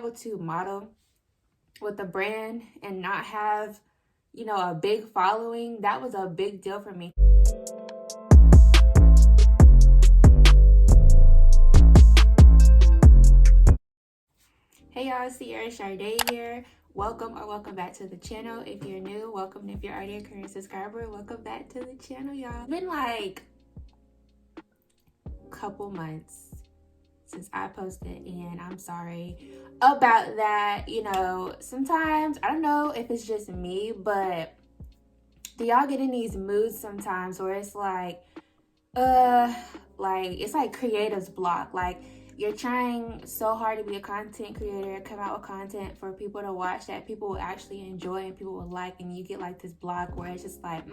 able to model with a brand and not have, you know, a big following, that was a big deal for me. Hey y'all, Sierra Sade here. Welcome back to the channel. If you're new, welcome. If you're already a current subscriber, welcome back to the channel, y'all. It's been like a couple months since I posted, and I'm sorry about that. You know, sometimes, I don't know if it's just me, but do y'all get in these moods sometimes where it's like it's like creative's block? Like, you're trying so hard to be a content creator, come out with content for people to watch that people will actually enjoy and people will like, and you get like this block where it's just like,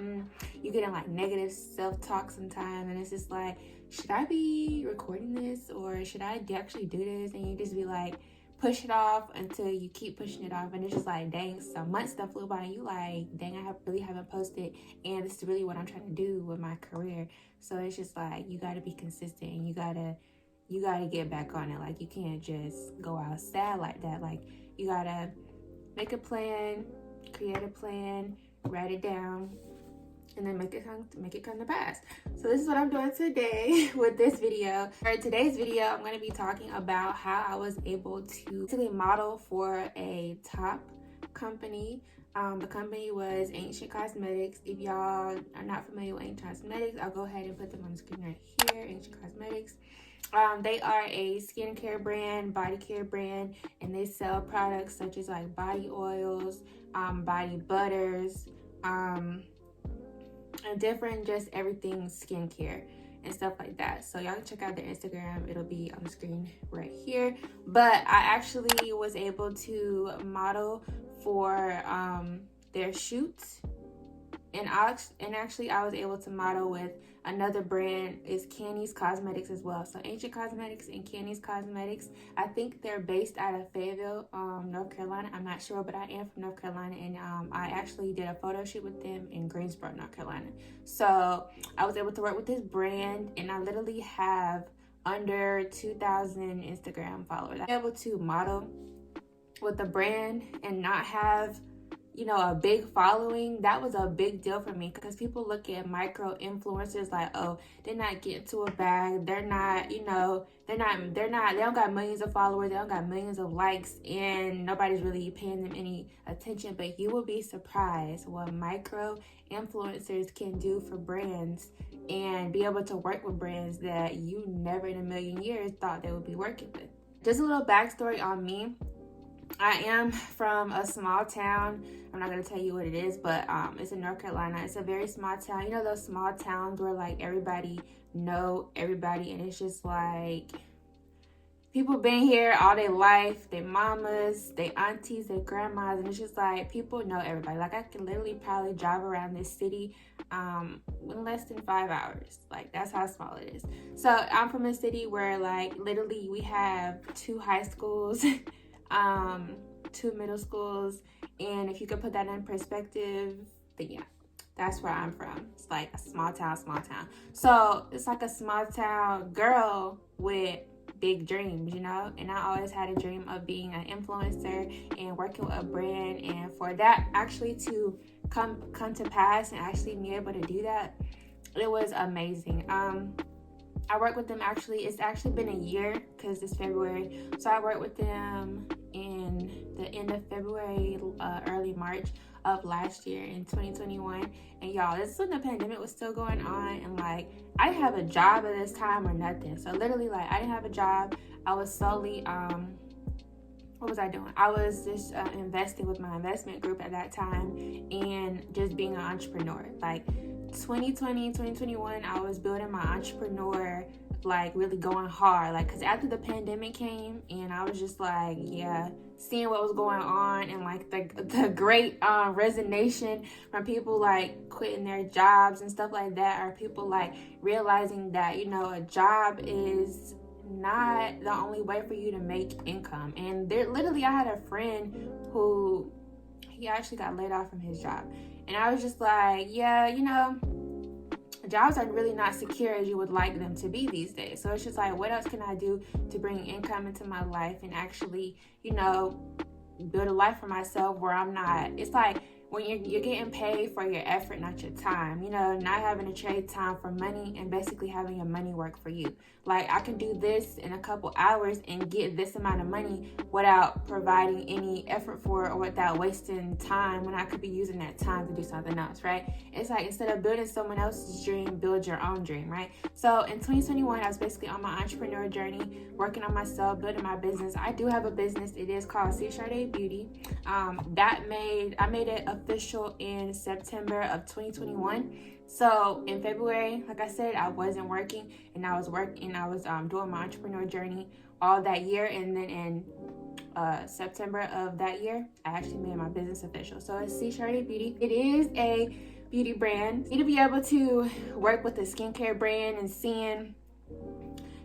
you get in like negative self-talk sometimes, and it's just like, should I be recording this or should I actually do this? And you just be like, push it off until you keep pushing it off, and it's just like, dang, some months that flew by and you like, dang, I really haven't posted, and this is really what I'm trying to do with my career. So it's just like, you got to be consistent, and you gotta get back on it. Like, you can't just go out sad like that. Like, you gotta make a plan, create a plan, write it down, and then make it come to pass. So this is what I'm doing today with this video. For today's video, I'm going to be talking about how I was able to basically model for a top company. The company was Ancient Cosmetics. If y'all are not familiar with Ancient Cosmetics, I'll go ahead and put them on the screen right here. Ancient Cosmetics. They are a skincare brand, body care brand, and they sell products such as like body oils, body butters, and different just everything skincare and stuff like that. So y'all can check out their Instagram. It'll be on the screen right here. But I actually was able to model for their shoots, and actually I was able to model with another brand, is Candy's Cosmetics as well. So Ancient Cosmetics and Candy's Cosmetics, I think they're based out of Fayetteville, North Carolina. I'm not sure, but I am from North Carolina, and I actually did a photo shoot with them in Greensboro, North Carolina. So I was able to work with this brand, and I literally have under 2,000 Instagram followers. I was able to model with a brand and not have, you know, a big following. That was a big deal for me, because people look at micro influencers like, oh, they're not getting to a bag, they're not, you know, they don't got millions of followers, they don't got millions of likes, and nobody's really paying them any attention. But you will be surprised what micro influencers can do for brands, and be able to work with brands that you never in a million years thought they would be working with. Just a little backstory on me. I am from a small town. I'm not going to tell you what it is, but it's in North Carolina. It's a very small town. You know those small towns where like everybody know everybody, and it's just like people been here all their life, their mamas, their aunties, their grandmas, and it's just like people know everybody. Like, I can literally probably drive around this city in less than 5 hours. Like, that's how small it is. So I'm from a city where like literally we have 2 high schools, 2 middle schools, and if you could put that in perspective, then yeah, that's where I'm from. It's like a small town. So it's like a small town girl with big dreams, you know. And I always had a dream of being an influencer and working with a brand, and for that actually to come to pass and actually be able to do that, it was amazing. I worked with them, it's actually been a year, because it's February. So I worked with them in the end of February, early March of last year in 2021. And y'all, this is when the pandemic was still going on, and like, I didn't have a job at this time or nothing. So literally, like, I didn't have a job. I was solely, what was I doing? I was just investing with my investment group at that time, and just being an entrepreneur. Like, 2020, 2021, I was building my entrepreneur, like really going hard. Like, because after the pandemic came, and I was just like, yeah, seeing what was going on, and like the great resignation from people like quitting their jobs and stuff like that, or people like realizing that, you know, a job is not the only way for you to make income. And there, literally, I had a friend who, he actually got laid off from his job, and I was just like, yeah, you know, jobs are really not secure as you would like them to be these days. So it's just like, what else can I do to bring income into my life and actually, you know, build a life for myself where I'm not, it's like when you're getting paid for your effort, not your time, you know, not having to trade time for money and basically having your money work for you. Like, I can do this in a couple hours and get this amount of money without providing any effort for it or without wasting time when I could be using that time to do something else, right? It's like, instead of building someone else's dream, build your own dream, right? So in 2021, I was basically on my entrepreneur journey, working on myself, building my business. I do have a business. It is called C. Beauty. I made it official in September of 2021. So in February, like I said, I wasn't working, and I was doing my entrepreneur journey all that year. And then in September of that year, I actually made my business official. So it's C. Beauty. It is a beauty brand. You need to be able to work with a skincare brand and seeing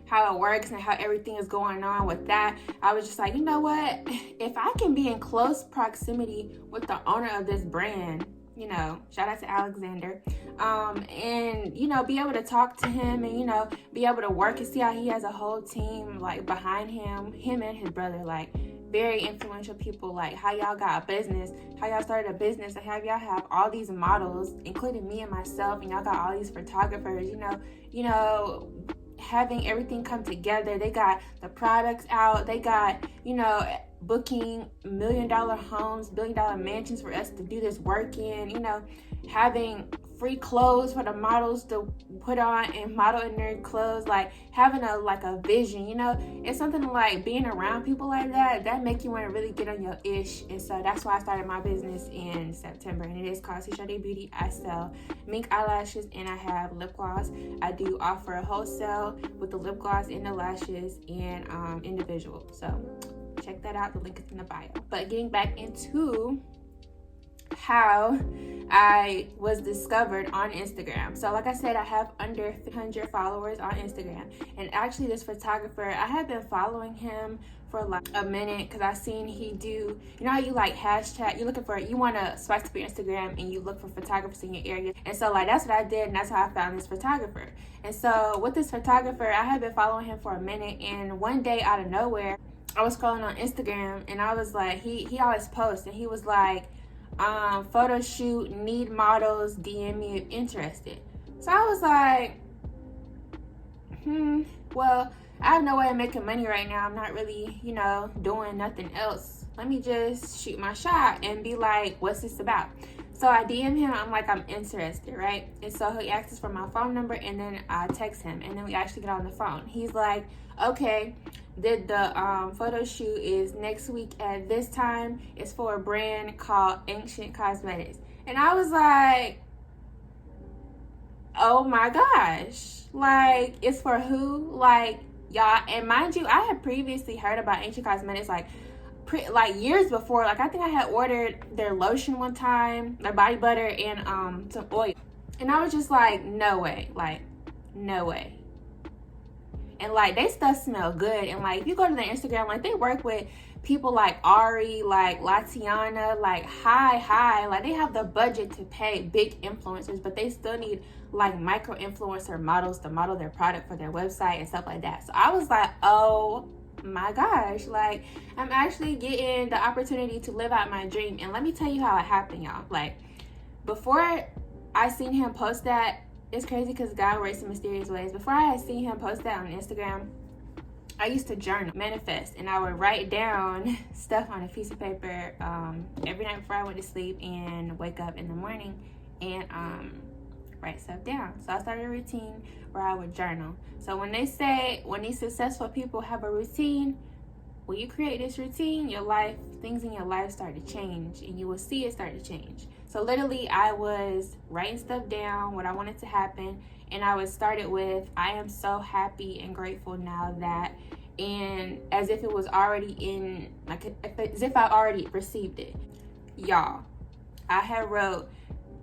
how it works and how everything is going on with that. I was just like, you know what? If I can be in close proximity with the owner of this brand, you know, shout out to Alexander, and, you know, be able to talk to him and, you know, be able to work and see how he has a whole team, like, behind him and his brother, like, very influential people, like, how y'all got a business, how y'all started a business, and have y'all have all these models, including me and myself, and y'all got all these photographers, you know, having everything come together. They got the products out, they got, you know, booking $1 million homes, $1 billion mansions for us to do this work in, you know, having free clothes for the models to put on and model in their clothes, like having a vision, you know. It's something like being around people like that make you want to really get on your ish. And so that's why I started my business in September, and it is called C. Beauty. I sell mink eyelashes and I have lip gloss. I do offer a wholesale with the lip gloss and the lashes and individual. So check that out. The link is in the bio. But getting back into how I was discovered on Instagram. So like I said, I have under 100 followers on Instagram. And actually this photographer, I had been following him for like a minute because I seen he do, you know how you like hashtag, you want to spice up your Instagram and you look for photographers in your area. And so like that's what I did, and that's how I found this photographer. And so with this photographer, I had been following him for a minute, and one day out of nowhere, I was scrolling on Instagram and I was like, he always posts, and he was like, photo shoot, need models, DM me if interested. So I was like, well, I have no way of making money right now. I'm not really, you know, doing nothing else. Let me just shoot my shot and be like, what's this about? So I DM him, I'm like, I'm interested, right? And so he asks for my phone number, and then I text him, and then we actually get on the phone. He's like, okay, the photo shoot is next week at this time. It's for a brand called Ancient Cosmetics. And I was like, oh my gosh, like, it's for who? Like, y'all, and mind you, I had previously heard about Ancient Cosmetics like years before. Like, I think I had ordered their lotion one time, their body butter, and some oil, and I was just like, no way, like, no way. And like, they stuff smell good, and like, if you go to their Instagram, like, they work with people like Ari, like Latiana, like high, like, they have the budget to pay big influencers, but they still need like micro influencer models to model their product for their website and stuff like that. So I was like, oh my gosh, like, I'm actually getting the opportunity to live out my dream. And let me tell you how it happened, y'all. Like, before I seen him post that, it's crazy because God works in mysterious ways. Before I had seen him post that on Instagram, I used to journal, manifest, and I would write down stuff on a piece of paper every night before I went to sleep, and wake up in the morning and write stuff down. So I started a routine where I would journal. So when they say, when these successful people have a routine, when you create this routine, your life, things in your life start to change, and you will see it start to change. So literally, I was writing stuff down, what I wanted to happen, and I would start it with, I am so happy and grateful now that, and as if it was already in, like, as if I already received it. Y'all, I had wrote,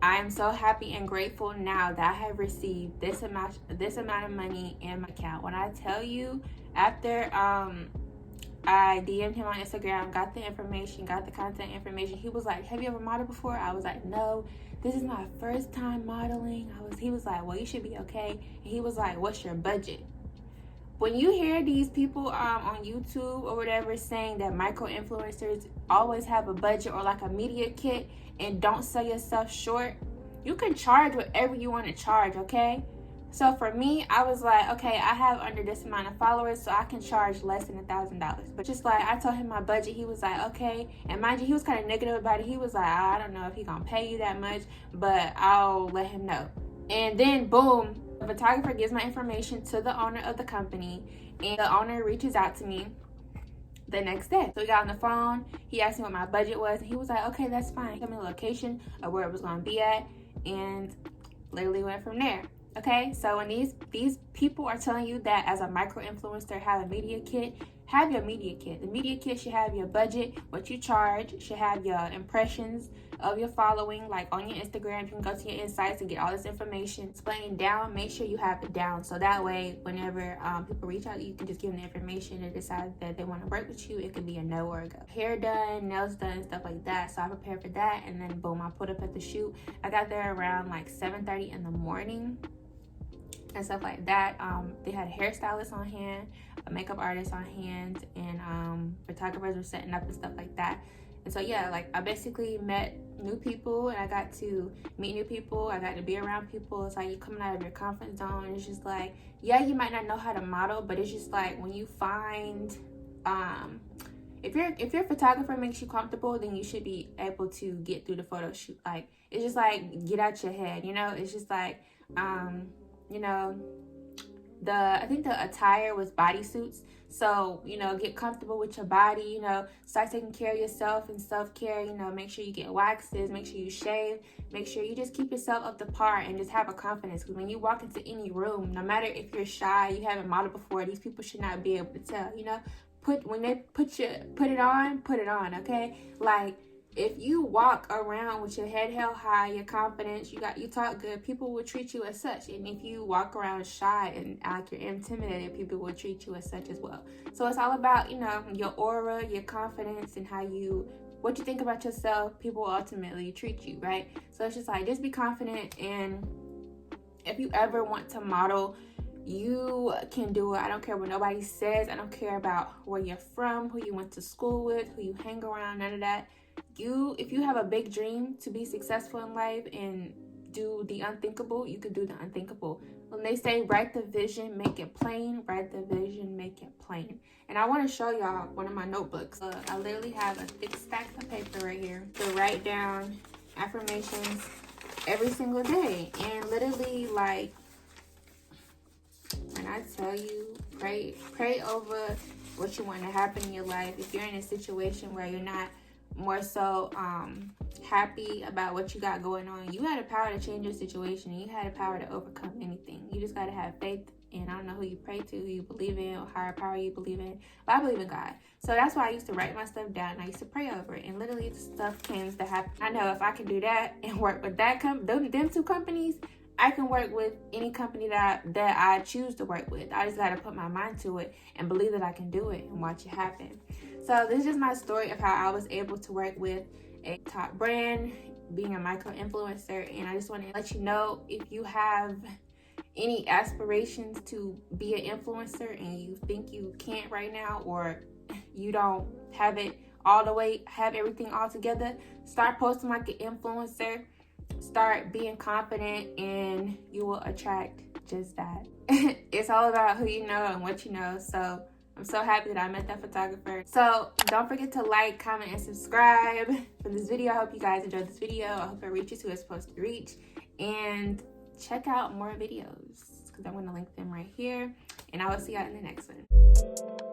I am so happy and grateful now that I have received this amount of money in my account. When I tell you, after I I DM'd him on Instagram, got the information, got the content information. He was like, have you ever modeled before? I was like, no, this is my first time modeling. He was like, well, you should be okay. And he was like, what's your budget? When you hear these people on YouTube or whatever saying that micro-influencers always have a budget or like a media kit and don't sell yourself short, you can charge whatever you want to charge, okay? So for me, I was like, okay, I have under this amount of followers, so I can charge less than $1,000. But just like I told him my budget, he was like, okay. And mind you, he was kind of negative about it. He was like, I don't know if he gonna pay you that much, but I'll let him know. And then boom, the photographer gives my information to the owner of the company, and the owner reaches out to me the next day. So we got on the phone, he asked me what my budget was, and he was like, okay, that's fine. He gave me the location of where it was gonna be at, and literally went from there. Okay, so when these people are telling you that as a micro-influencer have a media kit, have your media kit. The media kit should have your budget, what you charge, should have your impressions of your following, like on your Instagram. You can go to your insights and get all this information. Explain down, make sure you have it down. So that way, whenever people reach out, you can just give them the information and decide that they want to work with you. It could be a no or a go. Hair done, nails done, stuff like that. So I prepared for that, and then boom, I put up at the shoot. I got there around like 7:30 in the morning. And stuff like that. They had a hairstylist on hand, a makeup artist on hand, and photographers were setting up and stuff like that. And so yeah, like I basically met new people, and I got to meet new people. I got to be around people. It's like you coming out of your comfort zone, and it's just like, yeah, you might not know how to model, but it's just like when you find if your photographer makes you comfortable, then you should be able to get through the photo shoot. Like it's just like get out your head, you know. It's just like you know, I think the attire was bodysuits. So, you know, get comfortable with your body, you know, start taking care of yourself and self-care, you know, make sure you get waxes, make sure you shave, make sure you just keep yourself up to par and just have a confidence. Because when you walk into any room, no matter if you're shy, you haven't modeled before, these people should not be able to tell, you know. When they put it on, okay? Like, if you walk around with your head held high, your confidence, you talk good, people will treat you as such. And if you walk around shy and like you're intimidated, people will treat you as such as well. So it's all about, you know, your aura, your confidence, and what you think about yourself. People will ultimately treat you, right? So it's just like, just be confident. And if you ever want to model, you can do it. I don't care what nobody says. I don't care about where you're from, who you went to school with, who you hang around, none of that. If you have a big dream to be successful in life and do the unthinkable, you can do the unthinkable. When they say write the vision, make it plain, write the vision, make it plain. And I want to show y'all one of my notebooks. I literally have a thick stack of paper right here to write down affirmations every single day. And literally, like, when I tell you, pray over what you want to happen in your life. If you're in a situation where you're not more so happy about what you got going on, you had the power to change your situation, and you had the power to overcome anything. You just got to have faith. And I don't know who you pray to, who you believe in, or higher power you believe in, but I believe in God. So that's why I used to write my stuff down, and I used to pray over it, and literally the stuff tends to happen. I know if I can do that and work with them two companies, I can work with any company that I choose to work with. I just got to put my mind to it and believe that I can do it and watch it happen. So this is just my story of how I was able to work with a top brand, being a micro-influencer. And I just want to let you know, if you have any aspirations to be an influencer and you think you can't right now, or you don't have it all the way, have everything all together, start posting like an influencer. Start being confident, and you will attract just that. It's all about who you know and what you know. So I'm so happy that I met that photographer. So don't forget to like, comment, and subscribe for this video. I hope you guys enjoyed this video. I hope it reaches who it's supposed to reach. And check out more videos, because I'm going to link them right here. And I will see y'all in the next one.